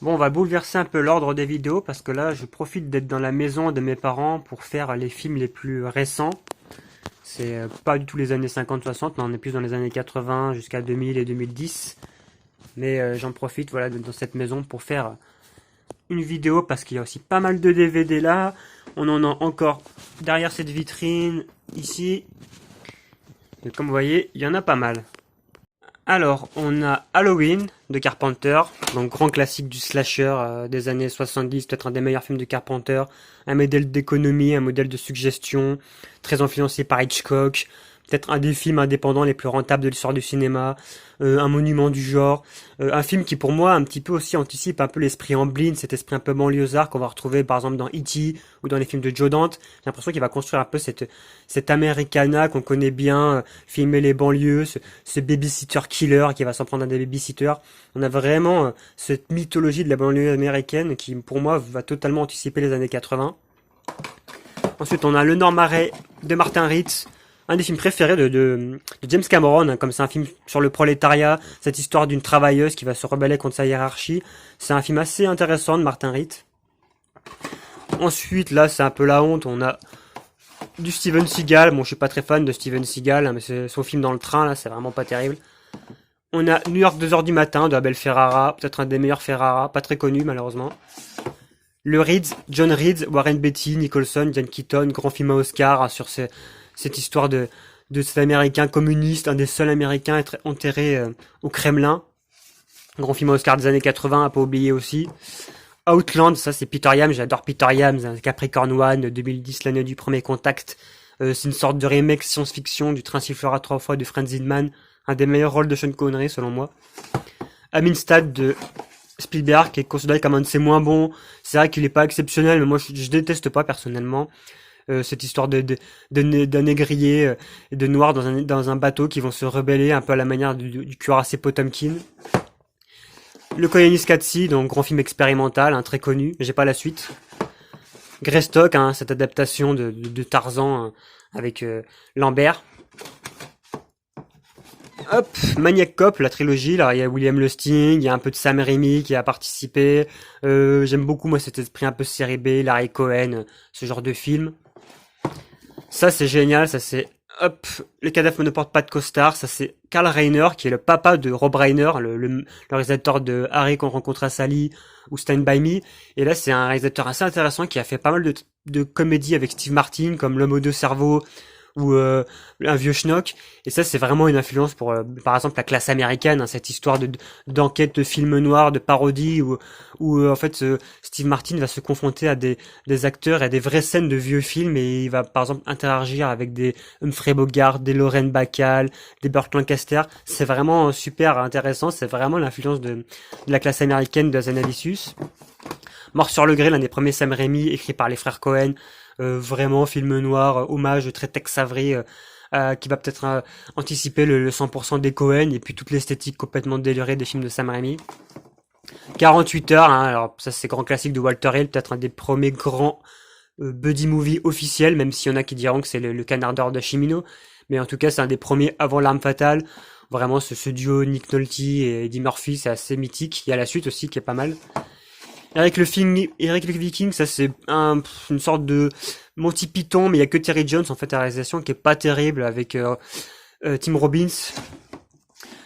Bon, on va bouleverser un peu l'ordre des vidéos parce que là, je profite d'être dans la maison de mes parents pour faire les films les plus récents. C'est pas du tout les années 50-60, mais on est plus dans les années 80 jusqu'à 2000 et 2010. Mais j'en profite, voilà, d'être dans cette maison pour faire une vidéo parce qu'il y a aussi pas mal de DVD là. On en a encore derrière cette vitrine, ici. Et comme vous voyez, il y en a pas mal. Alors, on a Halloween de Carpenter, donc grand classique du slasher des années 70, peut-être un des meilleurs films de Carpenter, un modèle d'économie, un modèle de suggestion, très influencé par Hitchcock, peut-être un des films indépendants les plus rentables de l'histoire du cinéma, un monument du genre, un film qui pour moi un petit peu aussi anticipe un peu l'esprit Amblin, cet esprit un peu banlieusard qu'on va retrouver par exemple dans E.T. ou dans les films de Joe Dante. J'ai l'impression qu'il va construire un peu cette Americana qu'on connaît bien, filmer les banlieues, ce babysitter killer qui va s'en prendre à des babysitters. On a vraiment cette mythologie de la banlieue américaine qui pour moi va totalement anticiper les années 80. Ensuite on a Le Nord Marais de Martin Ritz, un des films préférés de James Cameron, hein, comme c'est un film sur le prolétariat, cette histoire d'une travailleuse qui va se rebeller contre sa hiérarchie. C'est un film assez intéressant de Martin Ritz. Ensuite, là, c'est un peu la honte, on a du Steven Seagal. Bon, je suis pas très fan de Steven Seagal, hein, mais c'est son film dans le train, là, c'est vraiment pas terrible. On a New York 2 heures du matin de Abel Ferrara, peut-être un des meilleurs Ferrara, pas très connu malheureusement. Le Reeds, John Reeds, Warren Beatty, Nicholson, Diane Keaton, grand film à Oscar, hein, sur cette histoire de cet américain communiste, un des seuls américains à être enterré au Kremlin. Grand film à Oscar des années 80, à pas oublier aussi. Outland, ça c'est Peter Yams, j'adore Peter Yams, hein, Capricorn One, 2010, l'année du premier contact. C'est une sorte de remake science-fiction du Train sifflera 3 fois de Franz Zindman, un des meilleurs rôles de Sean Connery selon moi. Amistad de Spielberg, qui est considéré comme un de ses moins bons. C'est vrai qu'il est pas exceptionnel, mais moi je déteste pas personnellement. Cette histoire d'un négrier et de noirs dans un bateau qui vont se rebeller un peu à la manière du cuirassé Potemkin. Le coloniste Katsi, donc grand film expérimental, hein, très connu, mais j'ai pas la suite. Greystock, hein, cette adaptation de Tarzan hein, avec Lambert. Hop, Maniac Cop, la trilogie, là il y a William Lustig, il y a un peu de Sam Raimi qui a participé. J'aime beaucoup moi cet esprit un peu série B, Larry Cohen, ce genre de film. Ça c'est génial, ça c'est hop, les cadavres ne portent pas de costard, ça c'est Karl Reiner qui est le papa de Rob Reiner, le réalisateur de Harry qu'on rencontre à Sally ou Stand By Me. Et là c'est un réalisateur assez intéressant qui a fait pas mal de comédies avec Steve Martin comme L'homme aux deux cerveaux ou un vieux schnock. Et ça c'est vraiment une influence pour par exemple la classe américaine, hein, cette histoire d'enquête de film noir, de parodie où en fait Steve Martin va se confronter à des acteurs et à des vraies scènes de vieux films et il va par exemple interagir avec des Humphrey Bogart, des Lorraine Bacall, des Burt Lancaster. C'est vraiment super intéressant, c'est vraiment l'influence de la classe américaine de Zanavicius. Mort sur le grill, un des premiers Sam Raimi écrit par les frères Cohen. Vraiment film noir, hommage très Tex Avery qui va peut-être anticiper le 100% des Cohen et puis toute l'esthétique complètement délirée des films de Sam Raimi. 48 heures, hein, alors ça c'est grand classique de Walter Hill, peut-être un des premiers grands buddy movie officiels, même s'il y en a qui diront que c'est le Canard d'or de Chimino, mais en tout cas c'est un des premiers avant L'Arme Fatale. Vraiment ce duo Nick Nolte et Eddie Murphy c'est assez mythique. Il y a la suite aussi qui est pas mal. Eric le Viking, ça c'est une sorte de Monty Python, mais il y a que Terry Jones en fait à la réalisation qui est pas terrible avec Tim Robbins.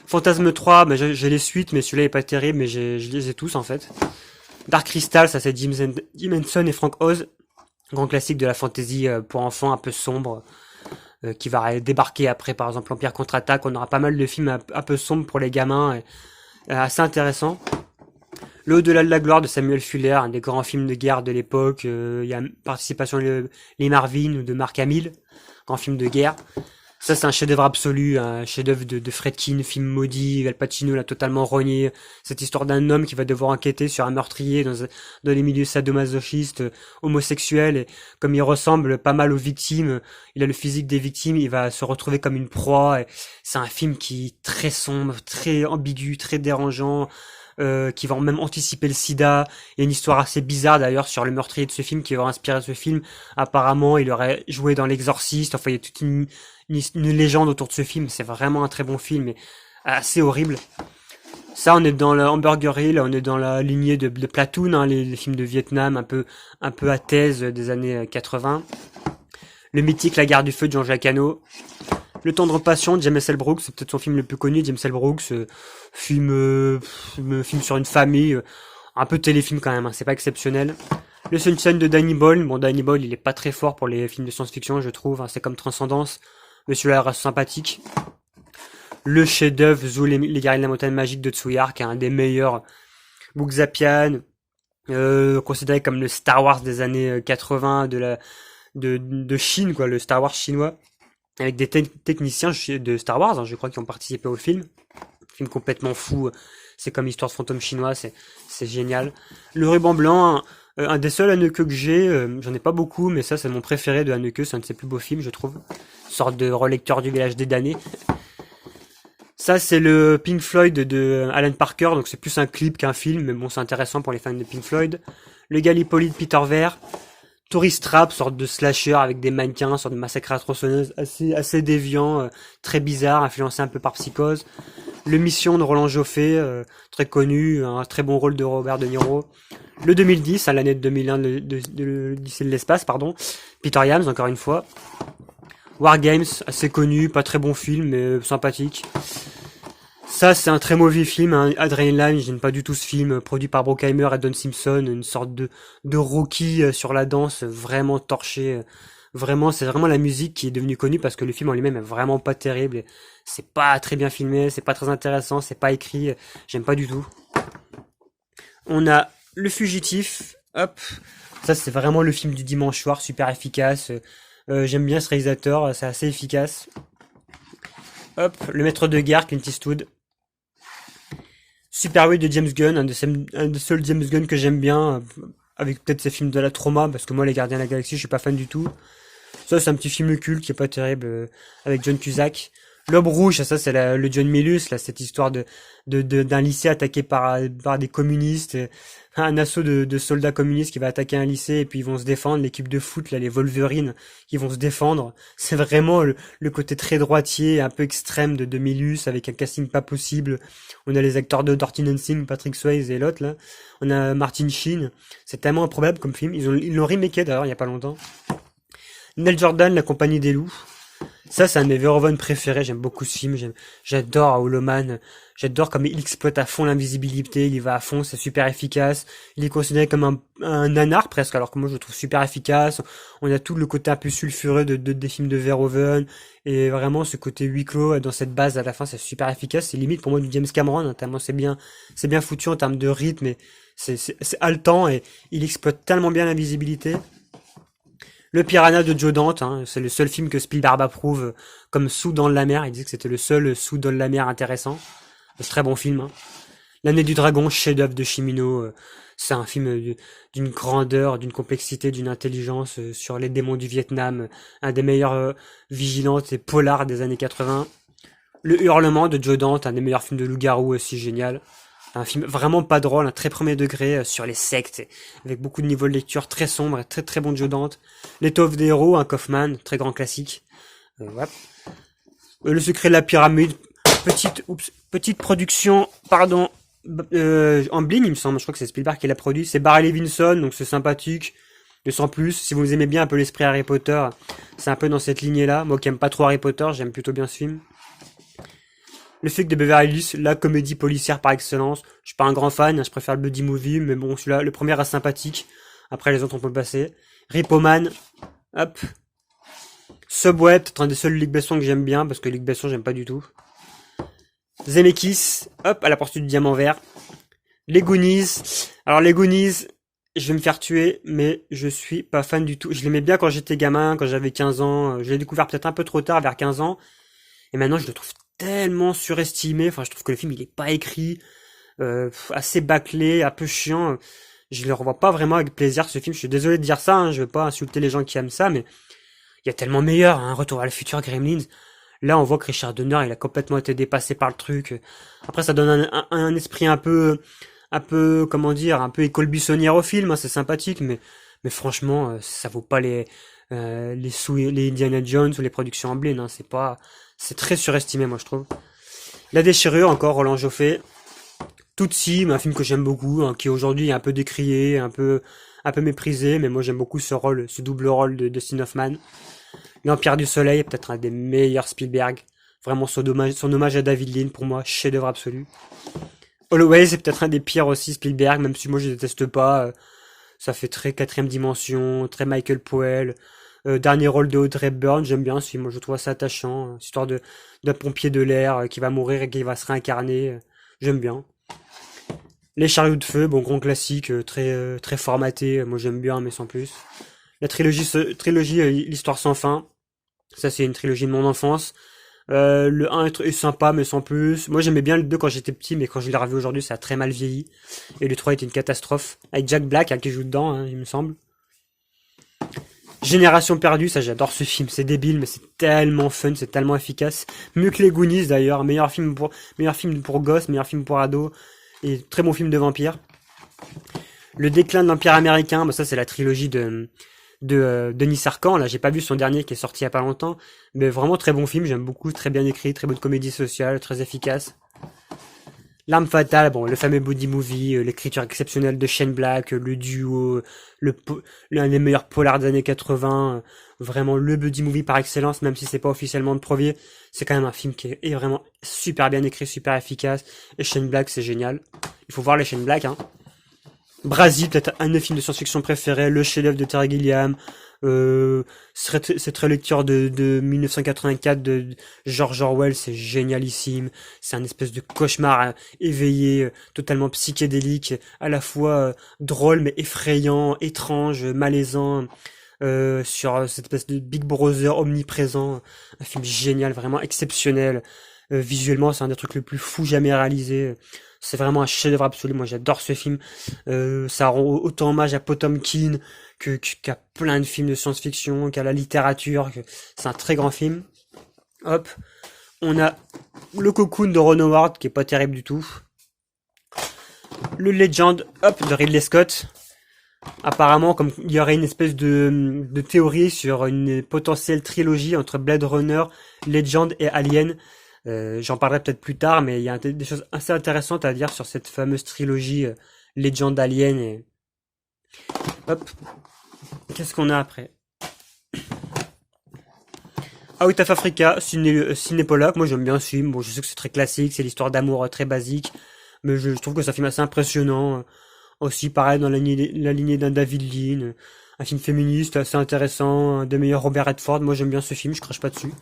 Fantasme 3, bah, j'ai les suites, mais celui-là est pas terrible, mais je les ai tous en fait. Dark Crystal, ça c'est Jim Henson et Frank Oz, grand classique de la fantasy pour enfants un peu sombre, qui va débarquer après par exemple l'Empire contre-attaque. On aura pas mal de films un peu sombres pour les gamins, assez intéressants. Le Au-delà de la gloire de Samuel Fuller, un des grands films de guerre de l'époque. Il y a participation de Les Marvin ou de Mark Hamill, grand film de guerre. Ça, c'est un chef-d'œuvre absolu, un chef-d'œuvre de Friedkin, film maudit. Al Pacino l'a totalement rogné. Cette histoire d'un homme qui va devoir enquêter sur un meurtrier dans les milieux sadomasochistes, homosexuels. Et comme il ressemble pas mal aux victimes, il a le physique des victimes, il va se retrouver comme une proie. Et c'est un film qui est très sombre, très ambigu, très dérangeant. Qui va même anticiper le sida. Il y a une histoire assez bizarre d'ailleurs sur le meurtrier de ce film qui va inspirer ce film. Apparemment, il aurait joué dans L'Exorciste. Enfin, il y a toute une légende autour de ce film. C'est vraiment un très bon film, mais assez horrible. Ça, on est dans le Hamburger Hill, on est dans la lignée de Platoon, hein, les films de Vietnam un peu à thèse des années 80. Le mythique La Guerre du Feu de Jean-Jacques Hano. Le Tendre Passion de James L. Brooks, c'est peut-être son film le plus connu. James L. Brooks, film sur une famille, un peu téléfilm quand même, hein, c'est pas exceptionnel. Le Sunshine de Danny Boyle, bon Danny Boyle il est pas très fort pour les films de science-fiction je trouve, hein, c'est comme Transcendance, mais celui-là reste sympathique. Le chef-d'œuvre Zou les guerriers de la montagne magique de Tsuyar, qui est un des meilleurs Bookzapian, considéré comme le Star Wars des années 80 de Chine, quoi, le Star Wars chinois, avec des techniciens de Star Wars, hein, je crois, qui ont participé au film. Film complètement fou, c'est comme Histoire de fantôme chinois, c'est génial. Le Ruban Blanc, un des seuls Haneke que j'ai, j'en ai pas beaucoup, mais ça c'est mon préféré de Haneke, c'est un de ses plus beaux films, je trouve. Une sorte de relecteur du village des damnés. Ça, c'est le Pink Floyd de Alan Parker, donc c'est plus un clip qu'un film, mais bon, c'est intéressant pour les fans de Pink Floyd. Le Gallipoli de Peter Weir. Tourist Trap, sorte de slasher avec des mannequins, sorte de massacre à tronçonneuse, assez déviant, très bizarre, influencé un peu par Psychose. Le Mission de Roland Joffé, très connu, un très bon rôle de Robert De Niro. Le 2010, à l'année de 2001 de l'Odyssée de l'espace, pardon. Peter Yams, encore une fois. War Games, assez connu, pas très bon film, mais sympathique. Ça, c'est un très mauvais film, hein. Adrenaline, j'aime pas du tout ce film, produit par Brockheimer et Don Simpson, une sorte de Rocky sur la danse, vraiment torché. Vraiment, c'est vraiment la musique qui est devenue connue parce que le film en lui-même est vraiment pas terrible. C'est pas très bien filmé, c'est pas très intéressant, c'est pas écrit, j'aime pas du tout. On a Le Fugitif, hop. Ça, c'est vraiment le film du dimanche soir, super efficace. J'aime bien ce réalisateur, c'est assez efficace. Hop, Le Maître de guerre, Clint Eastwood. Super 8 de James Gunn, un des seuls James Gunn que j'aime bien, avec peut-être ses films de la trauma, parce que moi, Les Gardiens de la Galaxie, je suis pas fan du tout. Ça, c'est un petit film culte qui est pas terrible, avec John Cusack. L'Aube Rouge, ça c'est le John Milius, là, cette histoire d'un lycée attaqué par des communistes, un assaut de soldats communistes qui va attaquer un lycée et puis ils vont se défendre, l'équipe de foot, là, les Wolverines, qui vont se défendre. C'est vraiment le côté très droitier, un peu extrême de Milius, avec un casting pas possible. On a les acteurs de Dirty Dancing, Patrick Swayze et l'autre, là. On a Martin Sheen. C'est tellement improbable comme film. Ils l'ont remaké d'ailleurs, il y a pas longtemps. Neil Jordan, La Compagnie des Loups. Ça, c'est un de mes Verhoeven préférés. J'aime beaucoup ce film. J'adore Hollow Man. J'adore comme il exploite à fond l'invisibilité. Il y va à fond. C'est super efficace. Il est considéré comme un nanar presque, alors que moi je le trouve super efficace. On a tout le côté un peu sulfureux des films de Verhoeven. Et vraiment, ce côté huis clos dans cette base à la fin, c'est super efficace. C'est limite pour moi du James Cameron, hein, tellement c'est bien foutu en termes de rythme et c'est haletant et il exploite tellement bien l'invisibilité. Le Piranha de Joe Dante, hein, c'est le seul film que Spielberg approuve comme Sous dans la mer. Il disait que c'était le seul Sous dans la mer intéressant. C'est un très bon film. Hein. L'année du dragon, chef-d'œuvre de Cimino. C'est un film d'une grandeur, d'une complexité, d'une intelligence sur les démons du Vietnam. Un des meilleurs vigilantes et polars des années 80. Le Hurlement de Joe Dante, un des meilleurs films de loup-garou aussi génial. Un film vraiment pas drôle, un très premier degré sur les sectes, avec beaucoup de niveaux de lecture très sombre et très très bon de Joe Dante. L'étoffe des héros, un Kaufman, très grand classique. Ouais. Le secret de la pyramide, petite production, pardon, en bling il me semble, je crois que c'est Spielberg qui l'a produit. C'est Barry Levinson, donc c'est sympathique. Mais sans plus, si vous aimez bien un peu l'esprit Harry Potter, c'est un peu dans cette lignée-là. Moi qui aime pas trop Harry Potter, j'aime plutôt bien ce film. Le flic de Beverly Hills, la comédie policière par excellence. Je suis pas un grand fan, hein, je préfère le buddy movie, mais bon, celui-là, le premier est sympathique. Après, les autres, on peut le passer. Repo Man, hop. Subway, peut-être un des seuls Luc Besson que j'aime bien, parce que Luc Besson, j'aime pas du tout. Zemeckis, hop, à la poursuite du diamant vert. Les Goonies. Alors, les Goonies, je vais me faire tuer, mais je suis pas fan du tout. Je l'aimais bien quand j'étais gamin, quand j'avais 15 ans. Je l'ai découvert peut-être un peu trop tard, vers 15 ans. Et maintenant, je le trouve tellement surestimé. Enfin, je trouve que le film, il est pas écrit, assez bâclé, un peu chiant. Je le revois pas vraiment avec plaisir, ce film. Je suis désolé de dire ça, hein, je veux pas insulter les gens qui aiment ça, mais il y a tellement meilleur, hein, Retour à le futur, Gremlins. Là, on voit que Richard Donner, il a complètement été dépassé par le truc. Après, ça donne un esprit un peu, comment dire, un peu école buissonnière au film, hein, c'est sympathique, mais franchement, ça vaut pas les Indiana Jones ou les productions Amblin, hein, c'est très surestimé, moi, je trouve. La déchirure, encore, Roland Joffé. Tootsie, un film que j'aime beaucoup, hein, qui aujourd'hui est un peu décrié, un peu méprisé, mais moi j'aime beaucoup ce rôle, ce double rôle de Dustin Hoffman. L'Empire du Soleil est peut-être un des meilleurs Spielberg. Vraiment son hommage à David Lean, pour moi, chef-d'œuvre absolu. Holloway, c'est peut-être un des pires aussi Spielberg, même si moi je déteste pas. Ça fait très quatrième dimension, très Michael Powell. Dernier rôle de Audrey Hepburn, j'aime bien ce film, moi je trouve ça attachant. Histoire d'un pompier de l'air qui va mourir et qui va se réincarner. J'aime bien. Les chariots de feu, bon, grand classique, très formaté, moi j'aime bien, mais sans plus. La trilogie L'Histoire sans fin, ça c'est une trilogie de mon enfance. Le 1 est sympa, mais sans plus. Moi j'aimais bien le 2 quand j'étais petit, mais quand je l'ai revu aujourd'hui, ça a très mal vieilli. Et le 3 était une catastrophe, avec Jack Black qui joue dedans, hein, il me semble. Génération perdue, ça j'adore ce film, c'est débile, mais c'est tellement fun, c'est tellement efficace. Mieux que les Goonies d'ailleurs, meilleur film pour gosses, meilleur film pour ados, et très bon film de vampire. Le déclin de l'Empire américain, bah ça c'est la trilogie de Denis Arcand, là j'ai pas vu son dernier qui est sorti il y a pas longtemps, mais vraiment très bon film, j'aime beaucoup, très bien écrit, très bonne comédie sociale, très efficace. L'Arme fatale, bon, le fameux body movie, l'écriture exceptionnelle de Shane Black, le duo, l'un des meilleurs polars des années 80, vraiment le buddy movie par excellence, même si c'est pas officiellement de premier, c'est quand même un film qui est vraiment super bien écrit, super efficace, et Shane Black c'est génial. Il faut voir les Shane Black, hein. Brasil, peut-être un de mes films de science-fiction préférés, le chef-d'œuvre de Terry Gilliam, cette relecture de 1984 de George Orwell, c'est génialissime. C'est un espèce de cauchemar éveillé, totalement psychédélique, à la fois drôle mais effrayant, étrange, malaisant, sur cette espèce de Big Brother omniprésent. Un film génial, vraiment exceptionnel. Visuellement, c'est un des trucs les plus fous jamais réalisés. C'est vraiment un chef-d'œuvre absolu. Moi, j'adore ce film. Ça rend autant hommage à Potemkin qu'à plein de films de science-fiction, qu'à la littérature. C'est un très grand film. Hop. On a le Cocoon de Ron Howard, qui est pas terrible du tout. Le Legend, hop, de Ridley Scott. Apparemment, comme il y aurait une espèce de théorie sur une potentielle trilogie entre Blade Runner, Legend et Alien. J'en parlerai peut-être plus tard, mais il y a des choses assez intéressantes à dire sur cette fameuse trilogie Legend Alien. Et... hop. Qu'est-ce qu'on a après? Out of Africa, Ciné Pollock. Moi j'aime bien ce film. Bon, je sais que c'est très classique, c'est l'histoire d'amour très basique, mais je trouve que c'est un film assez impressionnant. Aussi pareil dans la lignée d'un David Lean. Un film féministe assez intéressant, un des meilleurs Robert Redford. Moi j'aime bien ce film, je crache pas dessus.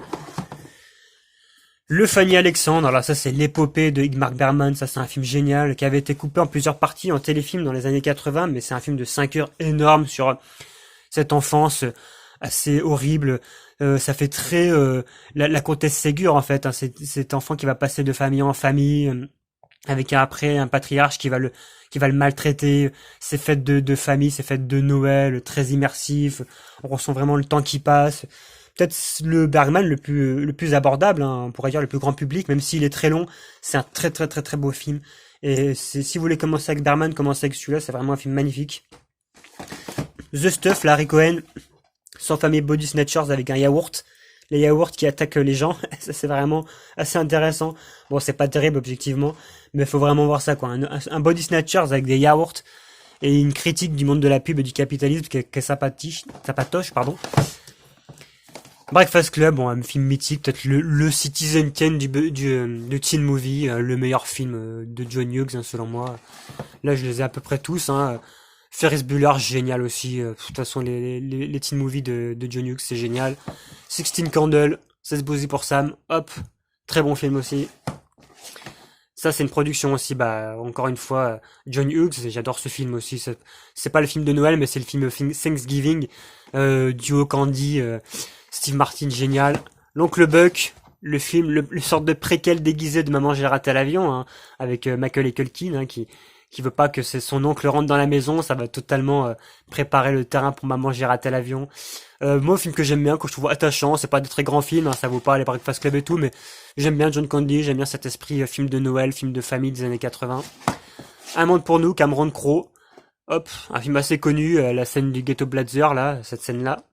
Le Fanny Alexandre, alors ça c'est l'épopée de Ingmar Bergman, ça c'est un film génial qui avait été coupé en plusieurs parties en téléfilm dans les années 80, mais c'est un film de 5 heures énorme sur cette enfance assez horrible. Ça fait très la comtesse Ségur en fait, hein, cet enfant qui va passer de famille en famille, avec après un patriarche qui va le maltraiter. Ces fêtes de famille, ces fêtes de Noël très immersifs, on ressent vraiment le temps qui passe. Peut-être le Bergman le plus abordable, hein, on pourrait dire le plus grand public, même s'il est très long, c'est un très beau film. Et si vous voulez commencer avec Bergman, commencez avec celui-là, c'est vraiment un film magnifique. The Stuff, Larry Cohen, son fameux Body Snatchers avec un yaourt. Les yaourts qui attaquent les gens, ça c'est vraiment assez intéressant. Bon, c'est pas terrible objectivement, mais faut vraiment voir ça, quoi. Un Body Snatchers avec des yaourts et une critique du monde de la pub et du capitalisme qui est sympatoche, pardon. Breakfast Club, bon, un film mythique, peut-être le Citizen Kane du teen movie, le meilleur film de John Hughes, hein, selon moi. Là, je les ai à peu près tous, hein. Ferris Bueller, génial aussi. De toute façon, les teen movies de John Hughes, c'est génial. 16 Candles, 16 Bosy pour Sam, hop, très bon film aussi. Ça, c'est une production aussi, bah, encore une fois, John Hughes, j'adore ce film aussi. C'est pas le film de Noël, mais c'est le film Thanksgiving, duo Candy, Steve Martin, génial. L'Oncle Buck, le film, le sorte de préquel déguisé de Maman j'ai raté l'avion, hein, avec Macaulay Culkin, hein, qui veut pas que son oncle rentre dans la maison, ça va totalement préparer le terrain pour Maman j'ai raté l'avion. Moi, un film que j'aime bien, que je trouve attachant, c'est pas de très grands films, hein, ça vaut pas les Breakfast Club et tout, mais j'aime bien John Candy, j'aime bien cet esprit film de Noël, film de famille des années 80. Un monde pour nous, Cameron Crowe, hop, un film assez connu, la scène du ghetto Blazer, là, cette scène-là.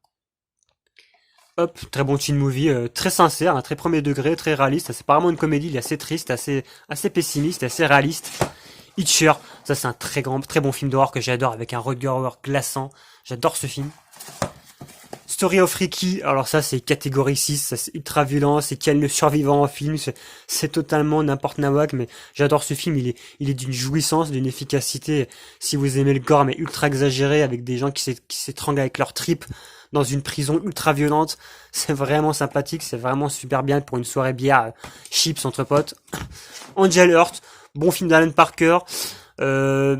Hop, très bon teen movie, très sincère, un très premier degré, très réaliste. C'est pas vraiment une comédie, il est assez triste, assez pessimiste, assez réaliste. Hitcher, ça c'est un très bon film d'horreur que j'adore avec un regard glaçant. J'adore ce film. Story of Ricky, alors ça c'est catégorie 6, ça c'est ultra violent, c'est quel le survivant en film, c'est totalement n'importe nawak, mais j'adore ce film, il est d'une jouissance, d'une efficacité, si vous aimez le gore mais ultra exagéré, avec des gens qui s'étranglent avec leurs tripes dans une prison ultra violente, c'est vraiment sympathique, c'est vraiment super bien pour une soirée bière, chips entre potes. Angel Heart, bon film d'Alan Parker,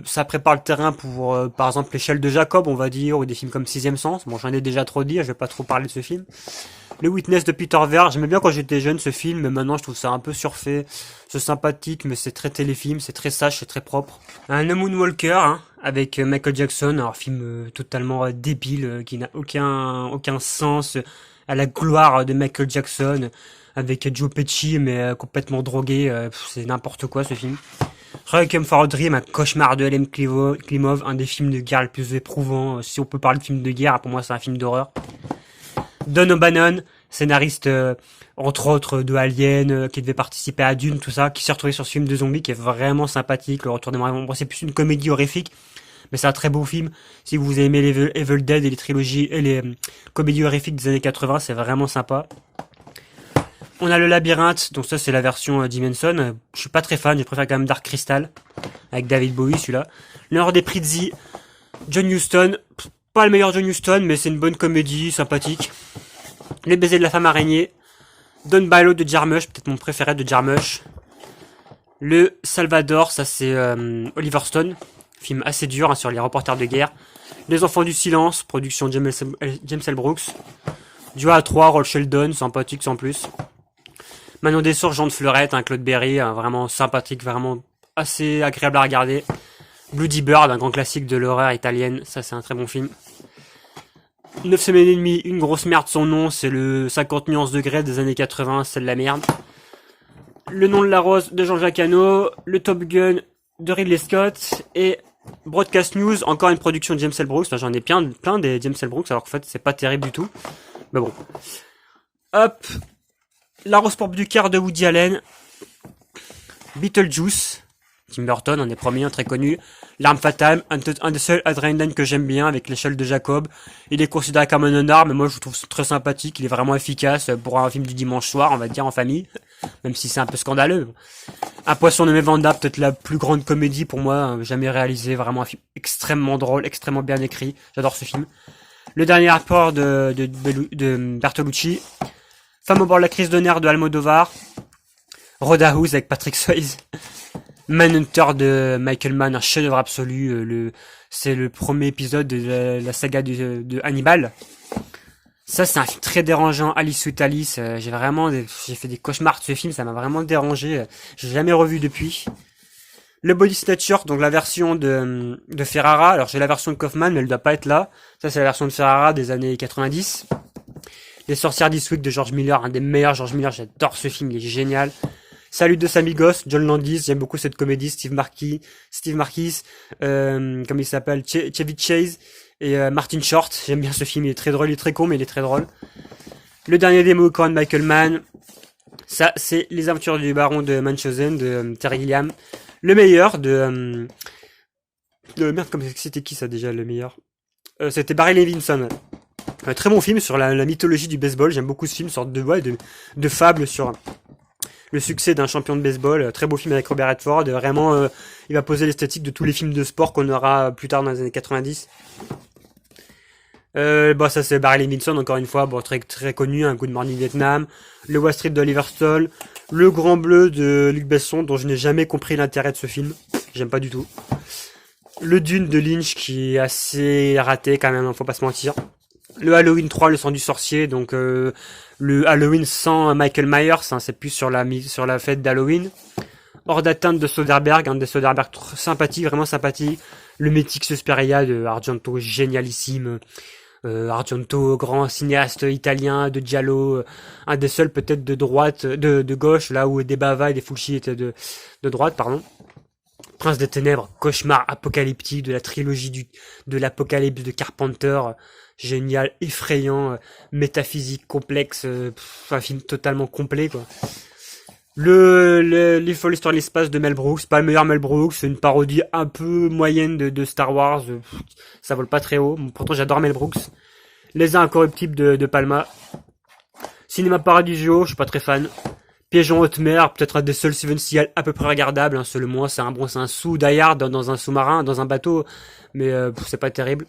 ça prépare le terrain pour, par exemple, l'échelle de Jacob, on va dire, ou des films comme Sixième Sens. Bon, j'en ai déjà trop dit, je vais pas trop parler de ce film. Le Witness de Peter Weir, j'aimais bien quand j'étais jeune ce film, mais maintenant je trouve ça un peu surfait. C'est sympathique, mais c'est très téléfilm, c'est très sage, c'est très propre. Un The Moonwalker, hein, avec Michael Jackson, un film totalement débile, qui n'a aucun sens, à la gloire de Michael Jackson, avec Joe Pesci, mais complètement drogué, c'est n'importe quoi ce film. Requiem for a Dream, un cauchemar de L.M. Klimov, un des films de guerre les plus éprouvants. Si on peut parler de film de guerre, pour moi c'est un film d'horreur. Don O'Bannon, scénariste entre autres de Alien, qui devait participer à Dune, tout ça, qui s'est retrouvé sur ce film de zombies qui est vraiment sympathique. Le Retour des Morts Vivants, c'est plus une comédie horrifique, mais c'est un très beau film. Si vous aimez les Evil Dead et les trilogies et les comédies horrifiques des années 80, c'est vraiment sympa. On a le Labyrinthe, donc ça c'est la version Dimension. Je suis pas très fan, je préfère quand même Dark Crystal avec David Bowie, celui-là. L'heure des Prizzi, John Huston, pas le meilleur John Huston, mais c'est une bonne comédie, sympathique. Les baisers de la femme araignée, Don Bailo de Jarmusch, peut-être mon préféré de Jarmusch. Le Salvador, ça c'est Oliver Stone, film assez dur hein, sur les reporters de guerre. Les Enfants du Silence, production James L. Brooks. Duo à 3, Roll Sheldon, sympathique sans plus. Manon Dessours, Jean de Fleurette, un Claude Berry, vraiment sympathique, vraiment assez agréable à regarder. Bloody Bird, un grand classique de l'horreur italienne, ça c'est un très bon film. 9 semaines et demie, une grosse merde son nom, c'est le 50 nuances degrés des années 80, c'est de la merde. Le nom de la rose de Jean-Jacques Hano, le Top Gun de Ridley Scott et Broadcast News, encore une production de James L. Brooks, enfin, j'en ai plein des James L. Brooks alors qu'en fait c'est pas terrible du tout. Mais bon. Hop. La Rose pour Bucard de Woody Allen. Beetlejuice. Tim Burton, un des premiers, très connu. L'arme fatale, un des seuls Adrenaline que j'aime bien avec l'échelle de Jacob. Il est considéré comme un honneur, mais moi je le trouve très sympathique. Il est vraiment efficace pour un film du dimanche soir, on va dire, en famille. Même si c'est un peu scandaleux. Un poisson nommé Vanda, peut-être la plus grande comédie pour moi, jamais réalisée. Vraiment un film extrêmement drôle, extrêmement bien écrit. J'adore ce film. Le dernier rapport de Bertolucci. Femme au bord de la crise de nerfs de Almodovar. Roadhouse avec Patrick Swayze. Manhunter de Michael Mann, un chef-d'œuvre absolu. C'est le premier épisode de la saga de Hannibal. Ça, c'est un film très dérangeant. Alice Sweet Alice. J'ai fait des cauchemars de ce film. Ça m'a vraiment dérangé. J'ai jamais revu depuis. Le Body Snatcher, donc la version de Ferrara. Alors, j'ai la version de Kaufman, mais elle doit pas être là. Ça, c'est la version de Ferrara des années 90. Les Sorcières d'Eastwick de George Miller, un des meilleurs George Miller, j'adore ce film, il est génial. Salut de Amigos, John Landis, j'aime beaucoup cette comédie, Steve Marquis, comme il s'appelle, Chevy Chase et Martin Short, j'aime bien ce film, il est très drôle, il est très con, mais il est très drôle. Le dernier des Mohicans de Michael Mann, ça c'est Les Aventures du Baron de Munchausen de Terry Gilliam. Le meilleur de merde, comme c'était qui ça déjà, le meilleur c'était Barry Levinson. Un très bon film sur la mythologie du baseball. J'aime beaucoup ce film, sorte de fable sur le succès d'un champion de baseball. Très beau film avec Robert Redford. Vraiment, il va poser l'esthétique de tous les films de sport qu'on aura plus tard dans les années 90. Ça c'est Barry Levinson encore une fois, très très connu, un Good Morning Vietnam, le Wall Street d'Oliver Stone, le Grand Bleu de Luc Besson dont je n'ai jamais compris l'intérêt de ce film. J'aime pas du tout. Le Dune de Lynch qui est assez raté quand même, faut pas se mentir. Le Halloween 3, le sang du sorcier, donc le Halloween sans Michael Myers, hein, c'est plus sur la fête d'Halloween. Hors d'atteinte de Soderbergh, un des Soderbergh sympathique, vraiment sympathique. Le Métix Suspiria de Argento, génialissime. Argento, grand cinéaste italien de Giallo, un des seuls peut-être de droite, de gauche, là où des Bava et des Fulci étaient de droite, pardon. Prince des Ténèbres, cauchemar apocalyptique de la trilogie de l'Apocalypse de Carpenter, génial, effrayant, métaphysique, complexe, un film totalement complet, quoi. Les folles histoires de l'espace de Mel Brooks, pas le meilleur Mel Brooks, c'est une parodie un peu moyenne de Star Wars, ça vole pas très haut, pourtant j'adore Mel Brooks. Les Incorruptibles de Palma. Cinéma Paradiso, je suis pas très fan. Piège en haute mer, peut-être un des seuls Steven Seagal à peu près regardable, hein, seulement c'est un sous Die Hard dans un sous-marin, dans un bateau, mais c'est pas terrible.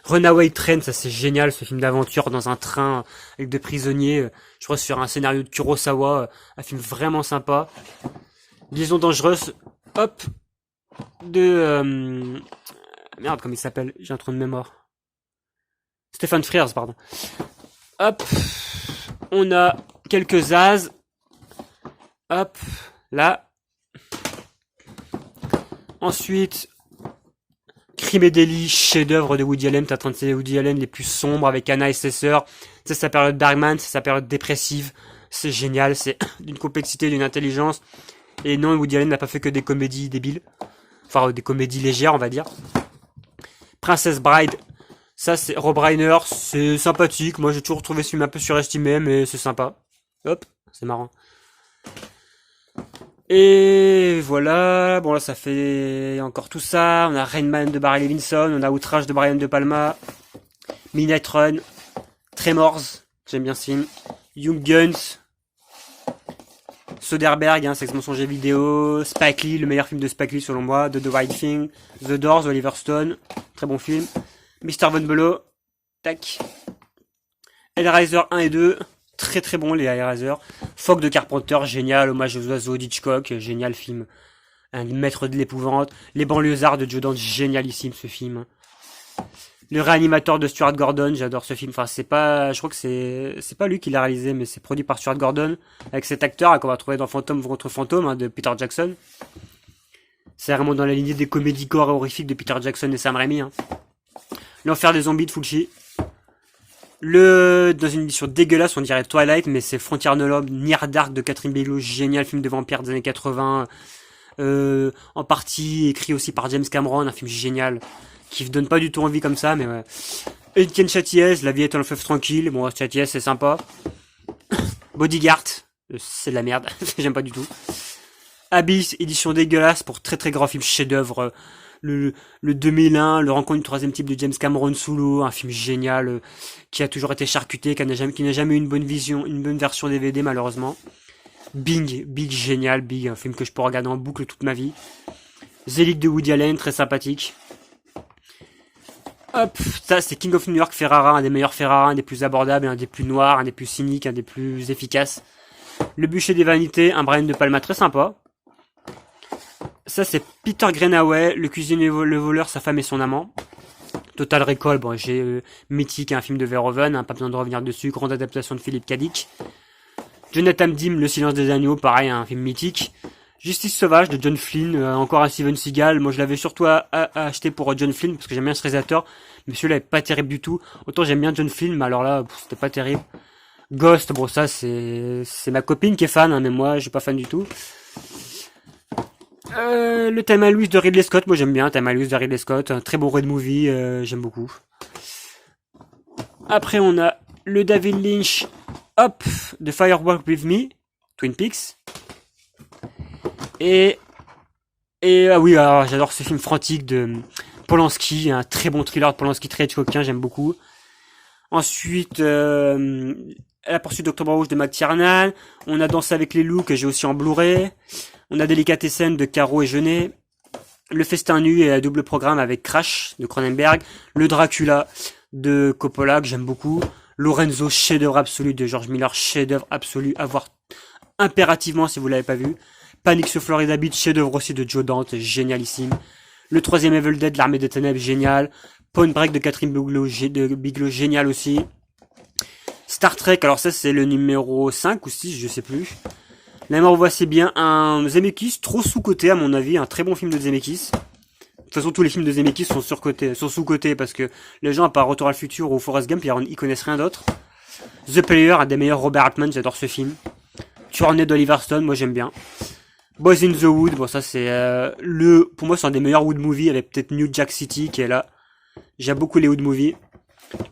Runaway Train, ça c'est génial, ce film d'aventure dans un train avec des prisonniers, je crois sur un scénario de Kurosawa, un film vraiment sympa. Liaison dangereuse, hop, merde, comment il s'appelle, j'ai un trou de mémoire. Stephen Frears, pardon. Hop, on a quelques as. Hop, là. Ensuite, Crime et délit, chef-d'œuvre de Woody Allen, t'as un de Woody Allen les plus sombres avec Anna et ses sœurs. C'est sa période Darkman, c'est sa période dépressive. C'est génial, c'est d'une complexité, d'une intelligence. Et non, Woody Allen n'a pas fait que des comédies débiles. Enfin, des comédies légères, on va dire. Princess Bride, ça c'est Rob Reiner, c'est sympathique. Moi j'ai toujours trouvé ce film un peu surestimé, mais c'est sympa. Hop, c'est marrant. Et voilà, bon là ça fait encore tout ça. On a Rain Man de Barry Levinson, on a Outrage de Brian De Palma, Midnight Run, Tremors, j'aime bien ce film, Young Guns, Soderbergh, hein, Sex Mensonge et Vidéo, Spike Lee, le meilleur film de Spike Lee selon moi, The Right Thing, The Doors, Oliver Stone, très bon film, Mr. Von Bello, tac, Hellraiser 1 et 2, très très bon les Hellraiser, Fog de Carpenter, génial, hommage aux oiseaux d'Hitchcock, génial film, un maître de l'épouvante, Les Banlieusards de Joe Dante, génialissime ce film. Le Réanimateur de Stuart Gordon, j'adore ce film. Enfin, je crois que c'est pas lui qui l'a réalisé, mais c'est produit par Stuart Gordon, avec cet acteur qu'on va trouver dans Fantôme contre Fantôme, hein, de Peter Jackson. C'est vraiment dans la lignée des comédies gore et horrifiques de Peter Jackson et Sam Raimi, hein. L'Enfer des zombies de Fulci. Dans une édition dégueulasse, on dirait Twilight, mais c'est Frontier de l'Homme, Near Dark de Catherine Bigelow, génial film de vampire des années 80, en partie écrit aussi par James Cameron, un film génial, qui donne pas du tout envie comme ça, mais ouais. Etienne Châtillès, La vie est un fleuve tranquille, bon, Châtillès c'est sympa. Bodyguard, c'est de la merde, j'aime pas du tout. Abyss, édition dégueulasse pour très très grand film chef-d'œuvre. Le 2001, Le Rencontre du troisième type de James Cameron sous l'eau, un film génial qui a toujours été charcuté, qui n'a jamais eu une bonne version DVD malheureusement. Big génial, Big, un film que je peux regarder en boucle toute ma vie. Zelig de Woody Allen, très sympathique. Hop, ça c'est King of New York Ferrara, un des meilleurs Ferrara, un des plus abordables, un des plus noirs, un des plus cyniques, un des plus efficaces. Le bûcher des vanités, un Brian De Palma très sympa. Ça c'est Peter Greenaway, Le cuisinier, le voleur, sa femme et son amant. Total Recall, bon j'ai Mythique, un film de Verhoeven, hein, pas besoin de revenir dessus, grande adaptation de Philippe Cadic. Jonathan Demme, Le silence des agneaux, pareil, un film mythique. Justice sauvage de John Flynn, encore un Steven Seagal. Moi je l'avais surtout acheté pour John Flynn parce que j'aime bien ce réalisateur, mais celui-là est pas terrible du tout. Autant j'aime bien John Flynn, mais alors là c'était pas terrible. Ghost, bon ça c'est ma copine qui est fan, hein, mais moi je suis pas fan du tout. Le Thelma et Louise de Ridley Scott, moi j'aime bien Thelma et Louise de Ridley Scott, un très bon road movie, j'aime beaucoup. Après on a le David Lynch, hop, de Firewalk With Me, Twin Peaks. Et ah oui, alors j'adore ce film frantique de Polanski, un très bon thriller de Polanski, très Hitchcockien, j'aime beaucoup. Ensuite, La poursuite d'Octobre Rouge de McTiernan. On a Danse avec les loups que j'ai aussi en Blu-ray. On a Délicatessen de Caro et Jeunet. Le Festin nu et un double programme avec Crash de Cronenberg. Le Dracula de Coppola que j'aime beaucoup. Lorenzo, chef-d'œuvre absolu de George Miller, chef-d'œuvre absolu à voir impérativement si vous l'avez pas vu. Panic sur Florida Beach, chef-d'œuvre aussi de Joe Dante, génialissime. Le troisième Evil Dead, L'Armée des Ténèbres, génial. Point Break de Catherine Bigelow, génial aussi. Star Trek, alors ça c'est le numéro 5 ou 6, je sais plus. Là, on voit c'est bien un Zemeckis, trop sous-coté à mon avis, un très bon film de Zemeckis. De toute façon, tous les films de Zemeckis sont sous-cotés parce que les gens, à part Retour à le futur ou Forrest Gump, ils connaissent rien d'autre. The Player, un des meilleurs Robert Altman, j'adore ce film. Tournée d'Oliver Stone, moi j'aime bien. Boys in the Wood, bon ça c'est pour moi c'est un des meilleurs Wood movies avec peut-être New Jack City qui est là. J'aime beaucoup les Wood movies.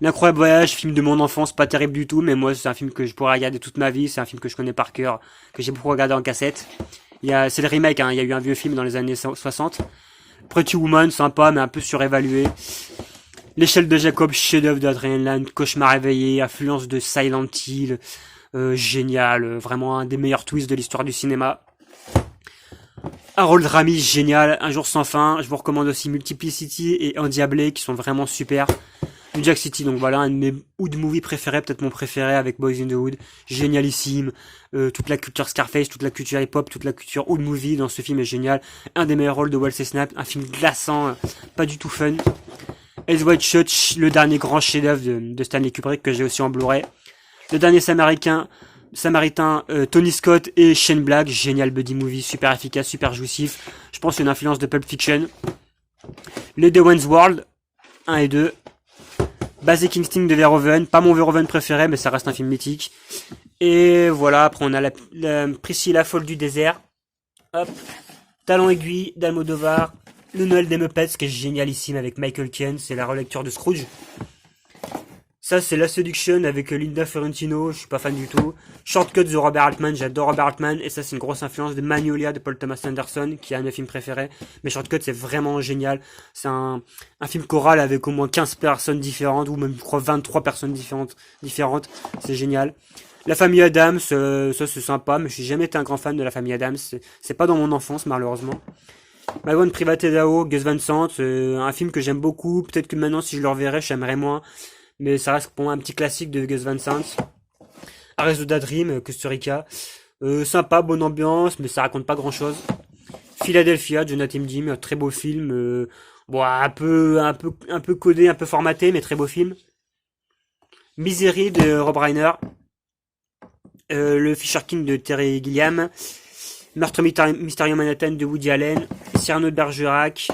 L'incroyable voyage, film de mon enfance, pas terrible du tout, mais moi c'est un film que je pourrais regarder toute ma vie, c'est un film que je connais par cœur, que j'ai beaucoup regardé en cassette. C'est le remake, hein, il y a eu un vieux film dans les années 60. Pretty Woman, sympa, mais un peu surévalué. L'échelle de Jacob, chef-d'œuvre d'Adrian Land, cauchemar réveillé, affluence de Silent Hill, génial, vraiment un des meilleurs twists de l'histoire du cinéma. Harold Ramis, génial, Un jour sans fin. Je vous recommande aussi Multiplicity et Endiablé qui sont vraiment super. New Jack City, donc voilà, un de mes Hood movies préférés, peut-être mon préféré avec Boys in the Hood. Génialissime. Toute la culture Scarface, toute la culture hip-hop, toute la culture Hood movie dans ce film est génial. Un des meilleurs rôles de Wesley Snipes, un film glaçant, pas du tout fun. Eyes Wide Shut, le dernier grand chef-d'œuvre de Stanley Kubrick que j'ai aussi en Blu-ray. Le dernier Samaritain, Tony Scott et Shane Black, génial buddy movie, super efficace, super jouissif. Je pense une influence de Pulp Fiction. Le The Wayne's World, 1 et 2. Basic Instinct de Verhoeven, pas mon Verhoeven préféré, mais ça reste un film mythique. Et voilà, après on a la Priscilla folle du désert. Hop. Talon aiguille d'Almodovar. Le Noël des Muppets, qui est génialissime avec Michael Caine, c'est la relecture de Scrooge. Ça, c'est La Seduction avec Linda Fiorentino, je suis pas fan du tout. Shortcut de Robert Altman, j'adore Robert Altman, et ça, c'est une grosse influence de Magnolia de Paul Thomas Anderson, qui est un de mes films préférés. Mais Shortcut, c'est vraiment génial. C'est un film choral avec au moins 15 personnes différentes, ou même, je crois, 23 personnes différentes. C'est génial. La famille Adams, ça, c'est sympa, mais je suis jamais été un grand fan de La famille Adams. C'est pas dans mon enfance, malheureusement. My One Private Idaho, Gus Van Sant, un film que j'aime beaucoup. Peut-être que maintenant, si je le reverrai, j'aimerais moins. Mais ça reste pour moi un petit classique de Gus Van Sant. Arizona Dream, Costa Rica. Sympa, bonne ambiance, mais ça raconte pas grand chose. Philadelphia, Jonathan Demme, très beau film. Bon, un peu codé, un peu formaté, mais très beau film. Misery de Rob Reiner. Le Fisher King de Terry Gilliam. Meurtre Mystérieux Manhattan de Woody Allen. Cyrano de Bergerac.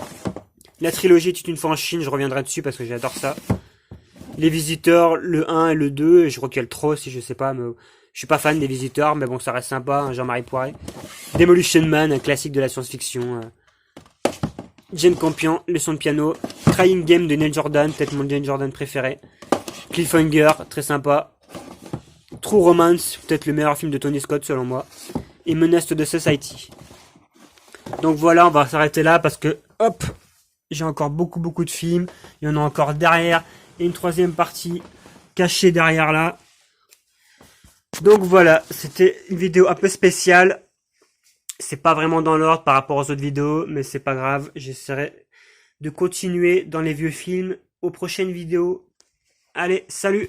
La trilogie Toute une fois en Chine, je reviendrai dessus parce que j'adore ça. Les Visiteurs, le 1 et le 2, et je crois qu'il y a le 3 aussi, je sais pas, mais je suis pas fan des Visiteurs, mais bon, ça reste sympa, hein, Jean-Marie Poiret. Demolition Man, un classique de la science-fiction. Jane Campion, Leçon de piano. Crying Game de Neil Jordan, peut-être mon Neil Jordan préféré. Cliffhanger, très sympa. True Romance, peut-être le meilleur film de Tony Scott selon moi. Et Menace to the Society. Donc voilà, on va s'arrêter là parce que, hop, j'ai encore beaucoup de films. Il y en a encore derrière. Et une troisième partie cachée derrière là. Donc voilà, c'était une vidéo un peu spéciale. C'est pas vraiment dans l'ordre par rapport aux autres vidéos, mais c'est pas grave. J'essaierai de continuer dans les vieux films aux prochaines vidéos. Allez, salut!